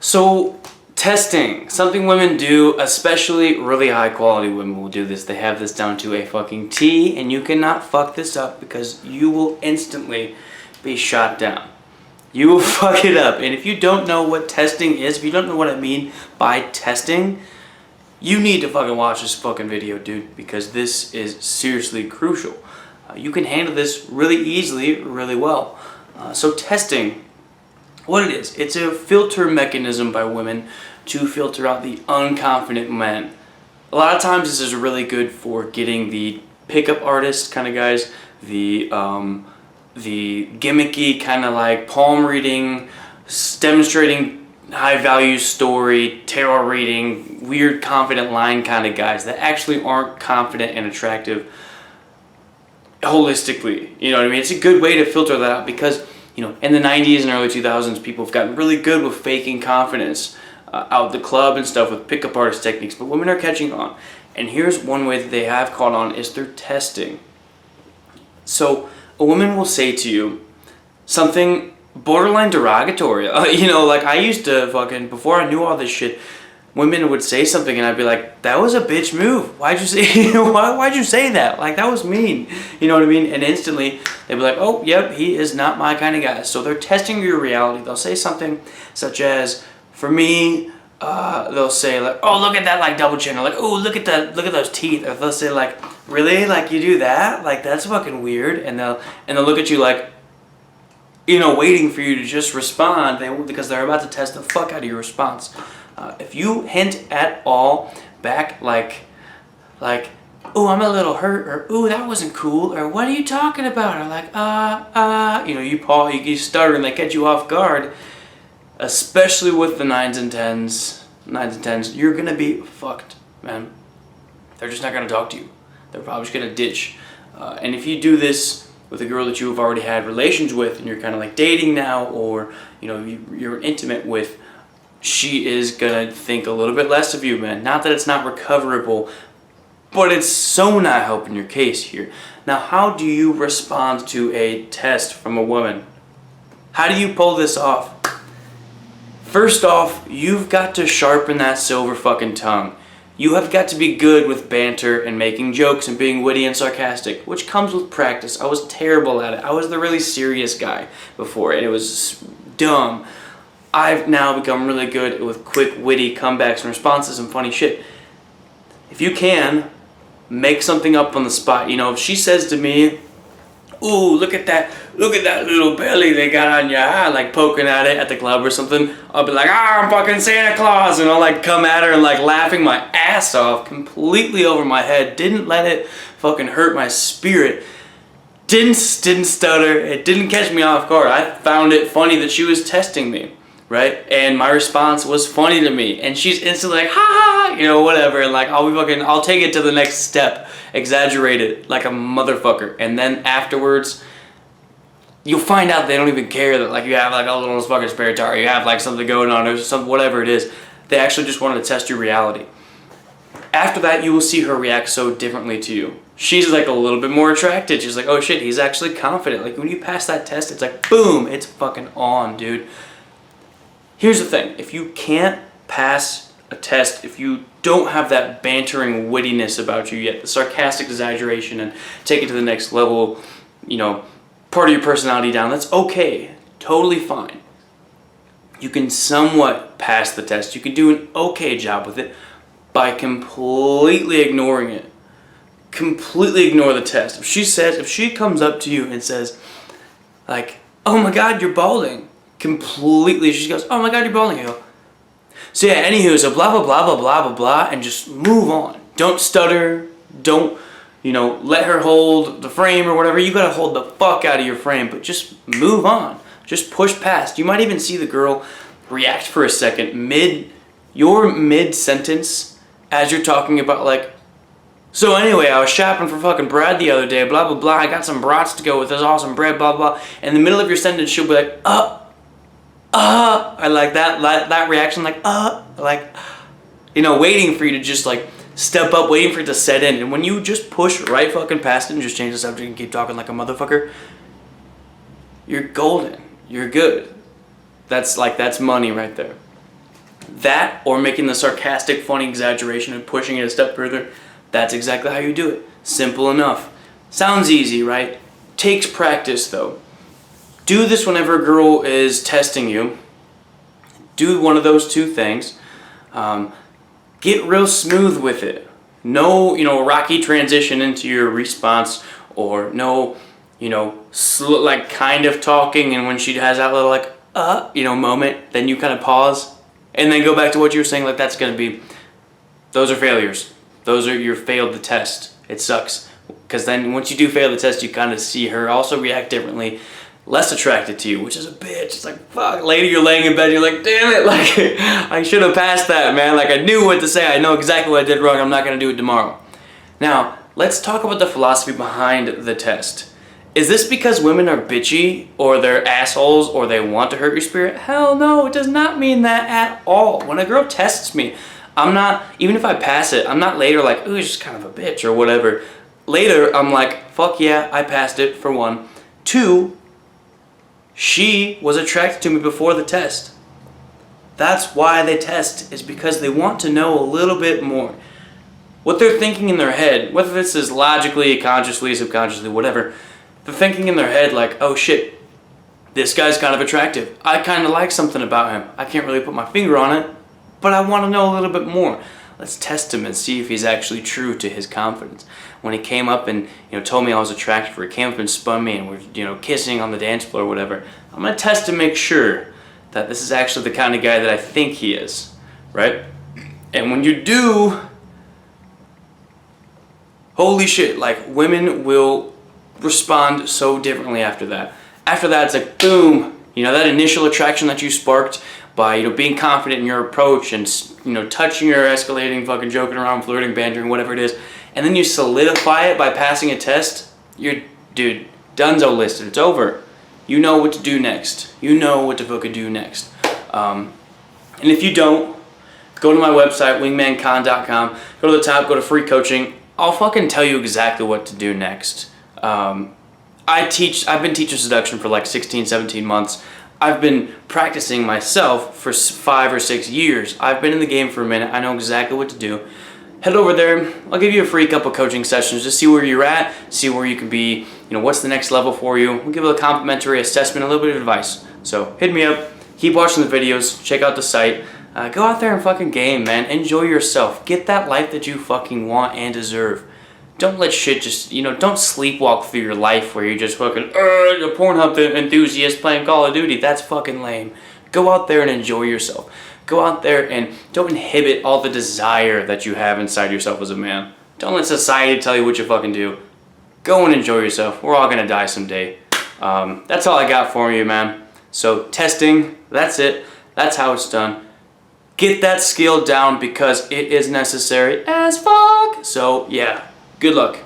So testing, something women do, especially really high quality women will do this. They have this down to a fucking T, and you cannot fuck this up because you will instantly be shot down. You will fuck it up. And if you don't know what testing is, if you don't know what I mean by testing, you need to fucking watch this fucking video, dude, because this is seriously crucial. You can handle this really easily, really well. So testing, what it is, it's a filter mechanism by women to filter out the unconfident men. A lot of times this is really good for getting the pickup artist kind of guys, the gimmicky kind of like palm reading, demonstrating high value story, tarot reading, weird confident line kind of guys that actually aren't confident and attractive holistically. You know what I mean? It's a good way to filter that out because, you know, in the 90s and early 2000s, people have gotten really good with faking confidence out the club and stuff with pickup artist techniques, but women are catching on. And here's one way that they have caught on is through testing. So a woman will say to you something borderline derogatory. You know, like I used to fucking, before I knew all this shit, women would say something and I'd be like, that was a bitch move. Why'd you say, why'd you say that? Like, that was mean. You know what I mean? And instantly they'd be like, oh, yep, he is not my kind of guy. So they're testing your reality. They'll say something such as, for me, they'll say like, oh, look at that like double chin. Or like, oh, look at those teeth. Or they'll say like, really? Like you do that? Like that's fucking weird. And they'll look at you like, you know, waiting for you to just respond because they're about to test the fuck out of your response. If you hint at all back like, oh, I'm a little hurt, or oh, that wasn't cool, or what are you talking about, or like, you know, you stutter and they catch you off guard, especially with the 9s and 10s, you're gonna be fucked, man. They're just not gonna talk to you. They're probably just gonna ditch. And if you do this with a girl that you have already had relations with and you're kind of like dating now, or you know you're intimate with, she is gonna think a little bit less of you, man. Not that it's not recoverable, but it's so not helping your case here. Now, how do you respond to a test from a woman? How do you pull this off? First off, you've got to sharpen that silver fucking tongue. You have got to be good with banter and making jokes and being witty and sarcastic, which comes with practice. I was terrible at it. I was the really serious guy before, and it was dumb. I've now become really good with quick, witty comebacks and responses and funny shit. If you can, make something up on the spot. You know, if she says to me, ooh, look at that little belly they got on your eye, like poking at it at the club or something, I'll be like, I'm fucking Santa Claus, and I'll like come at her and like laughing my ass off, completely over my head, didn't let it fucking hurt my spirit, didn't stutter, it didn't catch me off guard. I found it funny that she was testing me, right? And my response was funny to me, and she's instantly like, ha ha ha, you know, whatever, and like I'll take it to the next step, exaggerate it like a motherfucker, and then afterwards you'll find out they don't even care that like you have like a little fucking spare tire, you have like something going on or something, whatever it is. They actually just wanted to test your reality. After that, you will see her react so differently to you. She's like a little bit more attracted. She's like, oh shit, he's actually confident. Like when you pass that test, it's like boom, it's fucking on, dude. Here's the thing, if you can't pass a test, if you don't have that bantering wittiness about you yet, the sarcastic exaggeration and take it to the next level, you know, part of your personality down, that's okay, totally fine. You can somewhat pass the test, you can do an okay job with it by completely ignoring it. Completely ignore the test. If she comes up to you and says, like, oh my god, you're balding, completely, she goes, oh my god, you're balding, you go, so yeah, anywho, so blah, blah, blah, blah, blah, blah, blah, and just move on. Don't stutter, don't, you know, let her hold the frame or whatever. You gotta hold the fuck out of your frame, but just move on. Just push past. You might even see the girl react for a second, mid-sentence, as you're talking about like, so anyway, I was shopping for fucking bread the other day, blah, blah, blah, I got some brats to go with this awesome bread, blah, blah. In the middle of your sentence, she'll be like, I like that reaction, like, you know, waiting for you to just like step up, waiting for it to set in. And when you just push right fucking past it and just change the subject and keep talking like a motherfucker, you're golden. You're good. That's money right there. That, or making the sarcastic, funny exaggeration and pushing it a step further, that's exactly how you do it. Simple enough. Sounds easy, right? Takes practice, though. Do this whenever a girl is testing you. Do one of those two things. Get real smooth with it. No, rocky transition into your response, or no, like kind of talking, and when she has that little like, moment, then you kind of pause, and then go back to what you were saying. Like, that's gonna be, those are failures. You failed the test. It sucks. Because then once you do fail the test, you kind of see her also react differently, less attracted to you, which is a bitch. It's like, fuck, later you're laying in bed, you're like, damn it, like, I should have passed that, man. Like, I knew what to say. I know exactly what I did wrong. I'm not going to do it tomorrow. Now, let's talk about the philosophy behind the test. Is this because women are bitchy, or they're assholes, or they want to hurt your spirit? Hell no, it does not mean that at all. When a girl tests me, I'm not, even if I pass it, I'm not later like, ooh, she's kind of a bitch or whatever. Later, I'm like, fuck yeah, I passed it, for one. Two, she was attracted to me before the test. That's why they test, is because they want to know a little bit more. What they're thinking in their head, whether this is logically, consciously, subconsciously, whatever, they're thinking in their head like, oh shit, this guy's kind of attractive. I kind of like something about him. I can't really put my finger on it, but I want to know a little bit more. Let's test him and see if he's actually true to his confidence. When he came up and told me I was attractive, or he came up and spun me and we're kissing on the dance floor or whatever, I'm gonna test to make sure that this is actually the kind of guy that I think he is, right? And when you do, holy shit, like, women will respond so differently after that. After that, it's like, boom, that initial attraction that you sparked by being confident in your approach and touching or escalating, fucking joking around, flirting, bantering, whatever it is, and then you solidify it by passing a test. You're, dude, donezo listed. It's over. You know what to do next. You know what to fucking do next. And if you don't, go to my website, wingmancon.com. Go to the top, go to free coaching. I'll fucking tell you exactly what to do next. I've been teaching seduction for like 16, 17 months. I've been practicing myself for 5 or 6 years. I've been in the game for a minute. I know exactly what to do. Head over there. I'll give you a free couple coaching sessions to see where you're at, see where you can be, what's the next level for you. We'll give you a complimentary assessment, a little bit of advice. So hit me up. Keep watching the videos. Check out the site. Go out there and fucking game, man. Enjoy yourself. Get that life that you fucking want and deserve. Don't let shit just, don't sleepwalk through your life where you're just fucking, a Pornhub enthusiast playing Call of Duty. That's fucking lame. Go out there and enjoy yourself. Go out there and don't inhibit all the desire that you have inside yourself as a man. Don't let society tell you what you fucking do. Go and enjoy yourself. We're all gonna die someday. That's all I got for you, man. So testing, that's it. That's how it's done. Get that skill down because it is necessary as fuck. So yeah, good luck.